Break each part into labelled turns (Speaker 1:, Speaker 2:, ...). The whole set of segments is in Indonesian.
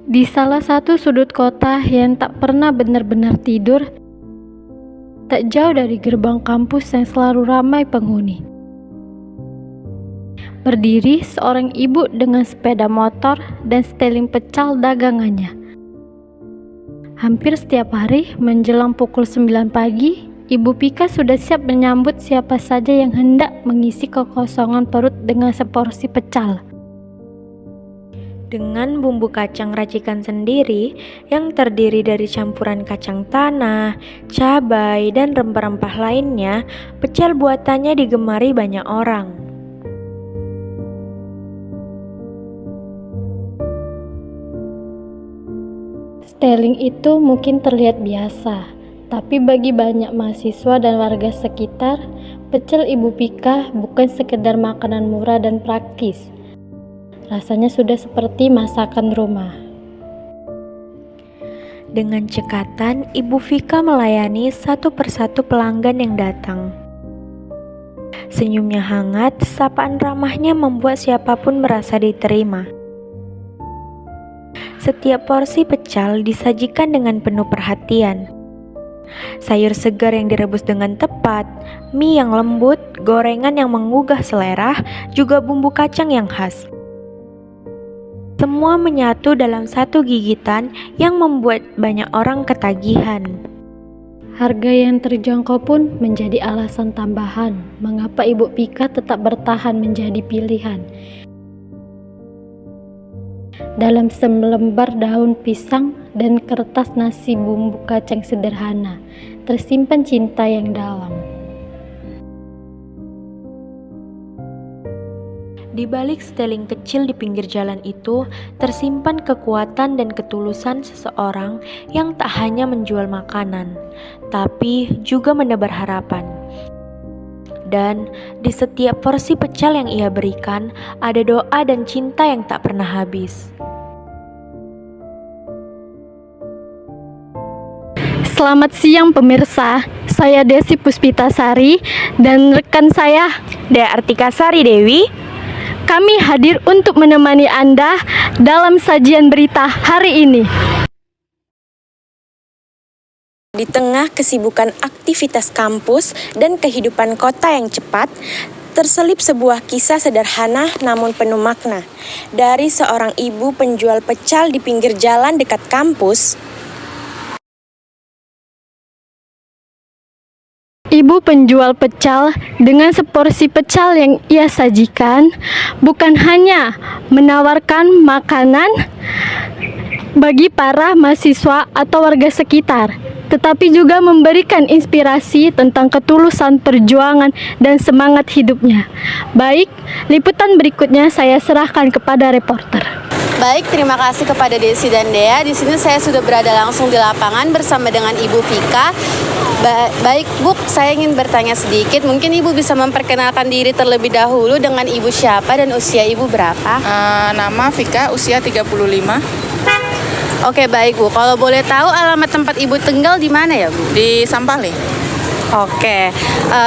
Speaker 1: Di salah satu sudut kota yang tak pernah benar-benar tidur, tak jauh dari gerbang kampus yang selalu ramai penghuni, berdiri seorang ibu dengan sepeda motor dan seteling pecal dagangannya. Hampir setiap hari menjelang pukul 9 pagi, Ibu Pika sudah siap menyambut siapa saja yang hendak mengisi kekosongan perut dengan seporsi pecal.
Speaker 2: Dengan bumbu kacang racikan sendiri yang terdiri dari campuran kacang tanah, cabai, dan rempah-rempah lainnya, pecal buatannya digemari banyak orang.
Speaker 1: Seteling itu mungkin terlihat biasa, tapi bagi banyak mahasiswa dan warga sekitar, pecel Ibu Pika bukan sekedar makanan murah dan praktis. Rasanya sudah seperti masakan rumah.
Speaker 2: Dengan cekatan, Ibu Vika melayani satu persatu pelanggan yang datang. Senyumnya hangat, sapaan ramahnya membuat siapapun merasa diterima. Setiap porsi pecal disajikan dengan penuh perhatian. Sayur segar yang direbus dengan tepat, mie yang lembut, gorengan yang menggugah selera, juga bumbu kacang yang khas. Semua menyatu dalam satu gigitan yang membuat banyak orang ketagihan.
Speaker 1: Harga yang terjangkau pun menjadi alasan tambahan mengapa Ibu Pika tetap bertahan menjadi pilihan. Dalam selembar daun pisang dan kertas nasi bumbu kacang sederhana, tersimpan cinta yang dalam.
Speaker 2: Di balik seteling kecil di pinggir jalan itu, tersimpan kekuatan dan ketulusan seseorang yang tak hanya menjual makanan, tapi juga menebar harapan. Dan di setiap porsi pecal yang ia berikan, ada doa dan cinta yang tak pernah habis.
Speaker 1: Selamat siang pemirsa, saya Desi Puspitasari dan rekan saya
Speaker 2: Dea Artikasari Dewi.
Speaker 1: Kami hadir untuk menemani Anda dalam sajian berita hari ini.
Speaker 2: Di tengah kesibukan aktivitas kampus dan kehidupan kota yang cepat, terselip sebuah kisah sederhana namun penuh makna. Dari seorang ibu penjual pecal di pinggir jalan dekat kampus.
Speaker 1: Ibu penjual pecal dengan seporsi pecal yang ia sajikan bukan hanya menawarkan makanan bagi para mahasiswa atau warga sekitar, tetapi juga memberikan inspirasi tentang ketulusan perjuangan dan semangat hidupnya. Baik, liputan berikutnya saya serahkan kepada reporter.
Speaker 3: Baik, terima kasih kepada Desi dan Dea. Di sini saya sudah berada langsung di lapangan bersama dengan Ibu Vika. Baik Bu, saya ingin bertanya sedikit. Mungkin Ibu bisa memperkenalkan diri terlebih dahulu dengan Ibu siapa dan usia Ibu berapa?
Speaker 4: Nama Vika, usia 35.
Speaker 3: Oke, baik Bu. Kalau boleh tahu alamat tempat Ibu tinggal di mana ya Bu?
Speaker 4: Di Sampali.
Speaker 3: Oke,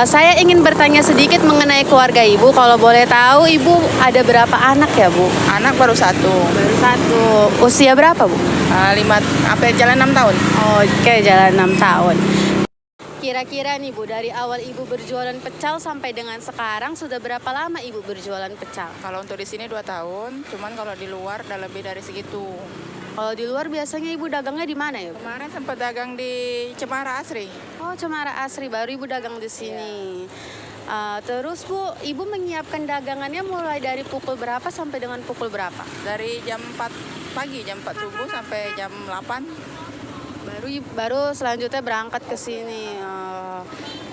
Speaker 3: saya ingin bertanya sedikit mengenai keluarga Ibu. Kalau boleh tahu Ibu ada berapa anak ya Bu?
Speaker 4: Anak baru satu.
Speaker 3: Baru satu. Usia berapa Bu?
Speaker 4: Jalan 6 tahun.
Speaker 3: Oke, jalan 6 tahun. Kira-kira nih Bu, dari awal Ibu berjualan pecal sampai dengan sekarang sudah berapa lama Ibu berjualan pecal?
Speaker 4: Kalau untuk di sini 2 tahun, cuman kalau di luar udah lebih dari segitu.
Speaker 3: Kalau di luar biasanya Ibu dagangnya di mana ya Bu?
Speaker 4: Kemarin sempat dagang di Cemara Asri.
Speaker 3: Oh, Cemara Asri, baru Ibu dagang di sini. Terus Bu, Ibu menyiapkan dagangannya mulai dari pukul berapa sampai dengan pukul berapa?
Speaker 4: Dari jam 4 pagi, jam 4 subuh sampai jam 8.
Speaker 3: Baru selanjutnya berangkat ke sini.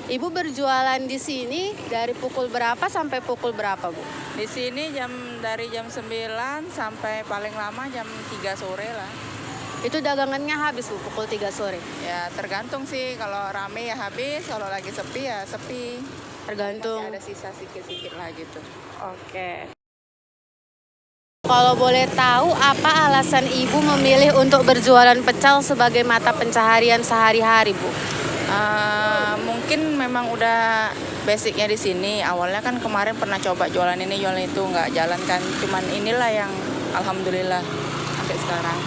Speaker 3: Ibu berjualan di sini dari pukul berapa sampai pukul berapa Bu?
Speaker 4: Di sini dari jam 9 sampai paling lama jam 3 sore lah.
Speaker 3: Itu dagangannya habis Bu, pukul 3 sore?
Speaker 4: Ya tergantung sih, kalau rame ya habis, kalau lagi sepi ya sepi.
Speaker 3: Tergantung.
Speaker 4: Masih ada sisa sedikit-sedikit lah gitu.
Speaker 3: Oke. Kalau boleh tahu apa alasan Ibu memilih untuk berjualan pecal sebagai mata pencaharian sehari-hari Bu?
Speaker 4: Mungkin memang udah basicnya di sini. Awalnya kan kemarin pernah coba jualan ini jualan itu, nggak jalan kan. Cuman inilah yang alhamdulillah sampai sekarang.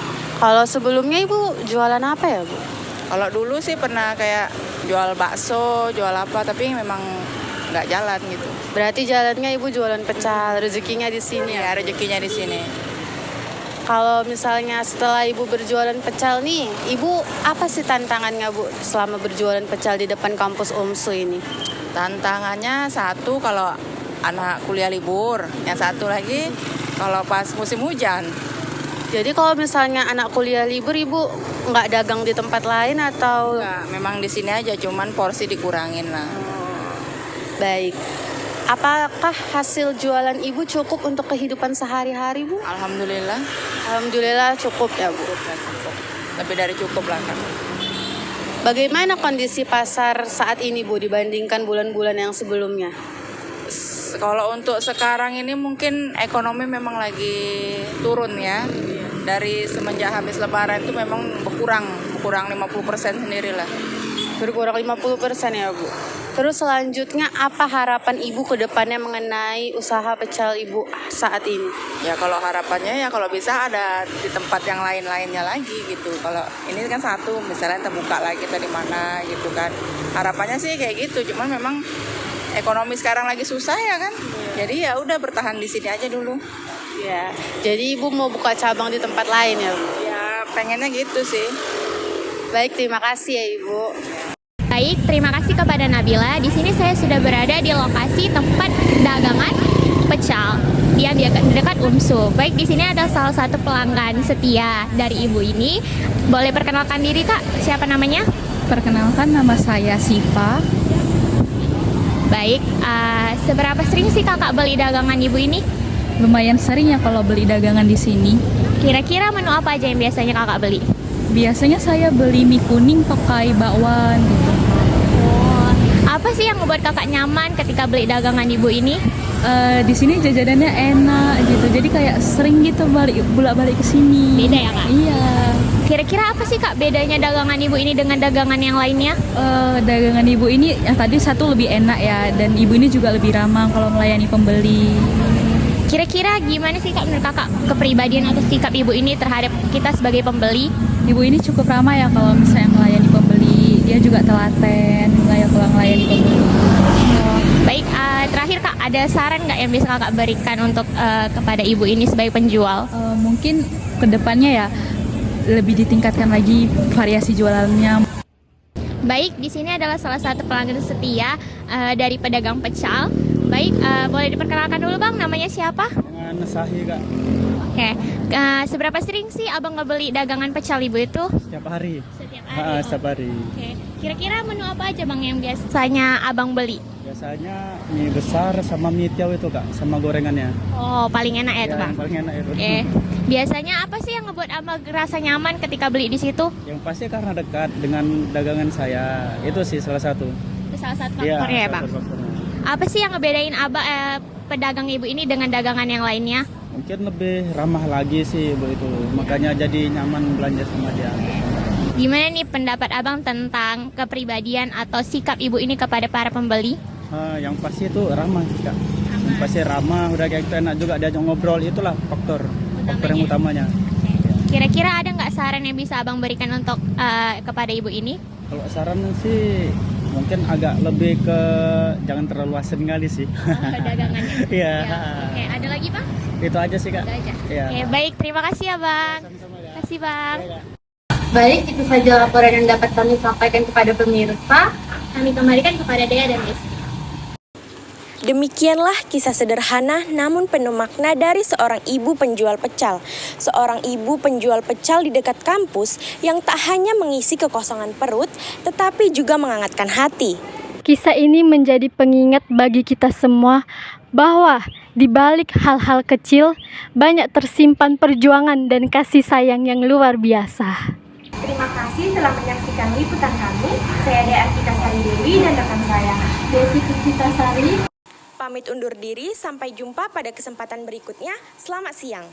Speaker 3: Kalau sebelumnya Ibu jualan apa ya, Bu?
Speaker 4: Kalau dulu sih pernah kayak jual bakso, jual apa, tapi memang nggak jalan gitu.
Speaker 3: Berarti jalannya Ibu jualan pecel, rezekinya di sini ya?
Speaker 4: Ya rezekinya di sini.
Speaker 3: Kalau misalnya setelah Ibu berjualan pecel nih, Ibu apa sih tantangannya, Bu, selama berjualan pecel di depan kampus UMSU ini?
Speaker 4: Tantangannya satu kalau anak kuliah libur, yang satu lagi kalau pas musim hujan.
Speaker 3: Jadi kalau misalnya anak kuliah libur, Ibu nggak dagang di tempat lain atau?
Speaker 4: Nggak, memang di sini aja, cuman porsi dikurangin lah.
Speaker 3: Baik. Apakah hasil jualan Ibu cukup untuk kehidupan sehari-hari, Bu?
Speaker 4: Alhamdulillah,
Speaker 3: Alhamdulillah cukup ya, Bu.
Speaker 4: cukup. Lebih dari cukup lah kan.
Speaker 3: Bagaimana kondisi pasar saat ini, Bu, dibandingkan bulan-bulan yang sebelumnya?
Speaker 4: Kalau untuk sekarang ini mungkin ekonomi memang lagi turun ya. Dari semenjak habis lebaran itu memang berkurang 50% sendirilah.
Speaker 3: Berkurang 50% ya, Bu. Terus selanjutnya apa harapan Ibu ke depannya mengenai usaha pecel Ibu saat ini?
Speaker 4: Ya kalau harapannya ya kalau bisa ada di tempat yang lain-lainnya lagi gitu. Kalau ini kan satu, misalnya terbuka lagi kita di mana gitu kan. Harapannya sih kayak gitu, cuman memang ekonomi sekarang lagi susah ya kan. Jadi ya udah bertahan di sini aja dulu.
Speaker 3: Ya. Jadi Ibu mau buka cabang di tempat lain ya, Bu?
Speaker 4: Ya pengennya gitu sih.
Speaker 3: Baik, terima kasih ya, Ibu.
Speaker 1: Baik, terima kasih kepada Nabila. Di sini saya sudah berada di lokasi tempat dagangan pecel. Dia di dekat UMSU. Baik, di sini ada salah satu pelanggan setia dari ibu ini. Boleh perkenalkan diri, Kak? Siapa namanya?
Speaker 5: Perkenalkan, nama saya Siva.
Speaker 1: Baik, seberapa sering sih Kakak beli dagangan ibu ini?
Speaker 5: Lumayan sering ya kalau beli dagangan di sini.
Speaker 1: Kira-kira menu apa aja yang biasanya Kakak beli?
Speaker 5: Biasanya saya beli mie kuning pakai bakwan gitu.
Speaker 1: Oh, apa sih yang membuat Kakak nyaman ketika beli dagangan ibu ini?
Speaker 5: Di sini jajanannya enak gitu. Jadi kayak sering gitu bolak-balik ke sini.
Speaker 1: Beda ya, Kak?
Speaker 5: Iya.
Speaker 1: Kira-kira apa sih Kak bedanya dagangan ibu ini dengan dagangan yang lainnya?
Speaker 5: Dagangan ibu ini yang tadi satu lebih enak ya, dan ibu ini juga lebih ramah kalau melayani pembeli.
Speaker 1: Kira-kira gimana sih Kak menurut Kakak kepribadian atau sikap ibu ini terhadap kita sebagai pembeli?
Speaker 5: Ibu ini cukup ramah ya kalau misalnya melayani pembeli. Dia juga telaten kalau melayani pembeli.
Speaker 1: Baik, terakhir Kak, ada saran nggak yang bisa Kakak berikan untuk kepada ibu ini sebagai penjual?
Speaker 5: Mungkin kedepannya ya lebih ditingkatkan lagi variasi jualannya.
Speaker 1: Baik, di sini adalah salah satu pelanggan setia dari pedagang pecel. Baik, boleh diperkenalkan dulu Bang, namanya siapa?
Speaker 6: Dengan Sahi Kak,
Speaker 1: Oke, seberapa sering sih Abang ngebeli dagangan pecel ibu itu?
Speaker 6: setiap hari.
Speaker 1: Setiap hari.
Speaker 6: Setiap hari.
Speaker 1: Oke, kira-kira menu apa aja Bang yang biasanya Abang beli?
Speaker 6: Biasanya mie besar sama mie tiaw itu Kak, sama gorengannya.
Speaker 1: Oh, paling enak ya itu Bang?
Speaker 6: Yang paling enak itu.
Speaker 1: Oke, biasanya apa sih yang ngebuat Abang ngerasa nyaman ketika beli di situ?
Speaker 6: Yang pasti karena dekat dengan dagangan saya. Itu sih salah satu.
Speaker 1: Itu salah satu
Speaker 6: Iya,
Speaker 1: faktornya ya
Speaker 6: salah
Speaker 1: Bang?
Speaker 6: satu faktornya.
Speaker 1: Apa sih yang ngebedain pedagang ibu ini dengan dagangan yang lainnya?
Speaker 6: Mungkin lebih ramah lagi sih ibu itu. Makanya jadi nyaman belanja sama dia.
Speaker 1: Gimana nih pendapat Abang tentang kepribadian atau sikap ibu ini kepada para pembeli?
Speaker 6: Yang pasti itu ramah sih Kak. Yang pasti ramah, udah kayak gitu enak juga diajak ngobrol. Itulah faktor yang utamanya.
Speaker 1: Kira-kira ada nggak saran yang bisa Abang berikan untuk kepada ibu ini?
Speaker 6: Kalau saran sih mungkin agak lebih ke jangan terlalu asin kali sih.
Speaker 1: Dagangannya.
Speaker 6: Iya.
Speaker 1: Oke, ada lagi Bang?
Speaker 6: Itu aja sih Kak.
Speaker 1: Itu aja.
Speaker 6: Iya.
Speaker 1: Oke, baik, terima kasih ya Bang. Terima kasih Bang.
Speaker 3: Baik, itu saja laporan yang dapat kami sampaikan kepada pemirsa. Kami kembalikan kepada Dea dan Rizky.
Speaker 2: Demikianlah kisah sederhana namun penuh makna dari seorang ibu penjual pecel. Seorang ibu penjual pecel di dekat kampus yang tak hanya mengisi kekosongan perut, tetapi juga menghangatkan hati.
Speaker 1: Kisah ini menjadi pengingat bagi kita semua bahwa di balik hal-hal kecil banyak tersimpan perjuangan dan kasih sayang yang luar biasa.
Speaker 7: Terima kasih telah menyaksikan liputan kami. Saya Dea Artika Sari Dewi dan rekan saya Desi Puspita Sari.
Speaker 2: Pamit undur diri, sampai jumpa pada kesempatan berikutnya. Selamat siang.